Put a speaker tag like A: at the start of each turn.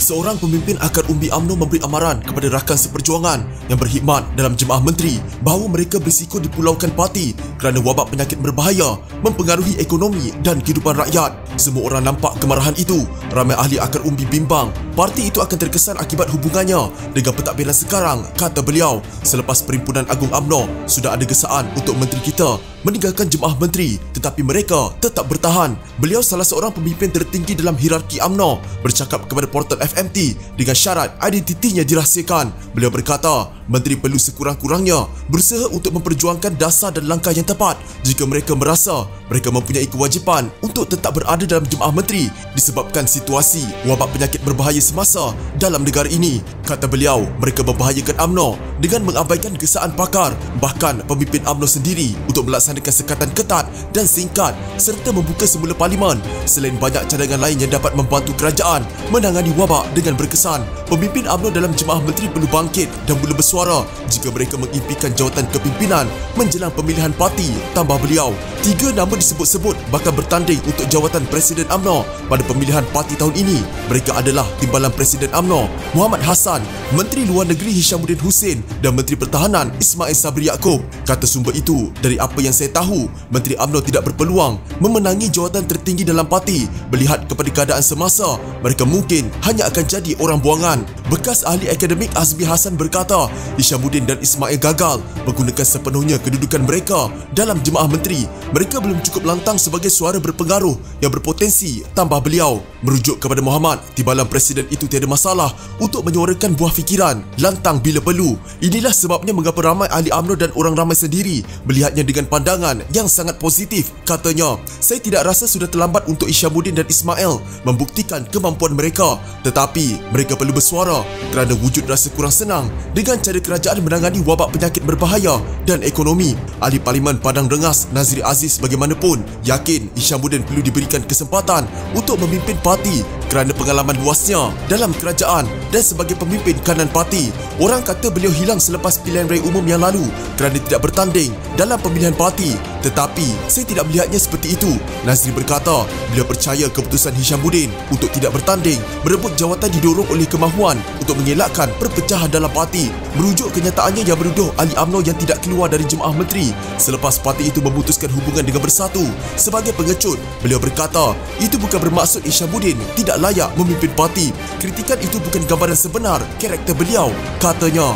A: Seorang pemimpin akar umbi UMNO memberi amaran kepada rakan seperjuangan yang berkhidmat dalam Jemaah Menteri bahawa mereka berisiko dipulaukan parti kerana wabak penyakit berbahaya mempengaruhi ekonomi dan kehidupan rakyat. Semua orang nampak kemarahan itu. Ramai ahli akar umbi bimbang parti itu akan terkesan akibat hubungannya dengan pentadbiran sekarang, kata beliau. Selepas Perhimpunan Agung UMNO, sudah ada gesaan untuk menteri kita meninggalkan Jemaah Menteri, tetapi mereka tetap bertahan. Beliau salah seorang pemimpin tertinggi dalam hierarki UMNO bercakap kepada portal FMT dengan syarat identitinya dirahsiakan. Beliau berkata, menteri perlu sekurang-kurangnya berusaha untuk memperjuangkan dasar dan langkah yang tepat jika mereka merasa mereka mempunyai kewajipan untuk tetap berada dalam Jemaah Menteri disebabkan situasi wabak penyakit berbahaya semasa dalam negara ini. Kata beliau, mereka membahayakan UMNO dengan mengabaikan gesaan pakar, bahkan pemimpin UMNO sendiri untuk melaksanakan sekatan ketat dan singkat serta membuka semula parlimen. Selain banyak cadangan lain yang dapat membantu kerajaan menangani wabak dengan berkesan, pemimpin UMNO dalam Jemaah Menteri perlu bangkit dan mula bersuara jika mereka mengimpikan jawatan kepimpinan menjelang pemilihan parti. Tambah beliau, 3 nama disebut-sebut bakal bertanding untuk jawatan Presiden UMNO pada pemilihan parti tahun ini. Mereka adalah Timbalan Presiden UMNO Muhammad Hassan, Menteri Luar Negeri Hishamuddin Hussein dan Menteri Pertahanan Ismail Sabri Yaakob. Kata sumber itu, dari apa yang saya tahu, Menteri UMNO tidak berpeluang memenangi jawatan tertinggi dalam parti. Melihat kepada keadaan semasa, mereka mungkin hanya akan jadi orang buangan. Bekas ahli akademik Azmi Hassan berkata, Hishamuddin dan Ismail gagal menggunakan sepenuhnya kedudukan mereka dalam Jemaah Menteri. Mereka belum cukup lantang sebagai suara berpengaruh yang berpotensi. Tambah beliau, merujuk kepada Muhammad, Timbalan Presiden itu tiada masalah untuk menyuarakan buah fikiran lantang bila perlu. Inilah sebabnya mengapa ramai ahli UMNO dan orang ramai sendiri melihatnya dengan pandangan yang sangat positif. Katanya, saya tidak rasa sudah terlambat untuk Hishamuddin dan Ismail membuktikan kemampuan mereka, tetapi mereka perlu bersuara kerana wujud rasa kurang senang dengan cara kerajaan menangani wabak penyakit berbahaya dan ekonomi. Ahli Parlimen Padang Rengas Nazri Aziz bagaimanapun yakin Hishamuddin perlu diberikan kesempatan untuk memimpin parti kerana pengalaman luasnya dalam kerajaan dan sebagai pemimpin kanan parti. Orang kata beliau hilang selepas pilihan raya umum yang lalu kerana tidak bertanding dalam pemilihan parti, tetapi saya tidak melihatnya seperti itu. Nazri berkata, beliau percaya keputusan Hishamuddin untuk tidak bertanding merebut jawatan didorong oleh kemahuan untuk mengelakkan perpecahan dalam parti. Merujuk kenyataannya yang menuduh ahli UMNO yang tidak keluar dari Jemaah Menteri selepas parti itu memutuskan hubungan dengan Bersatu. Sebagai pengecut, beliau berkata, itu bukan bermaksud Hishamuddin tidak layak memimpin parti. Kritikan itu bukan gambaran sebenar karakter beliau, katanya.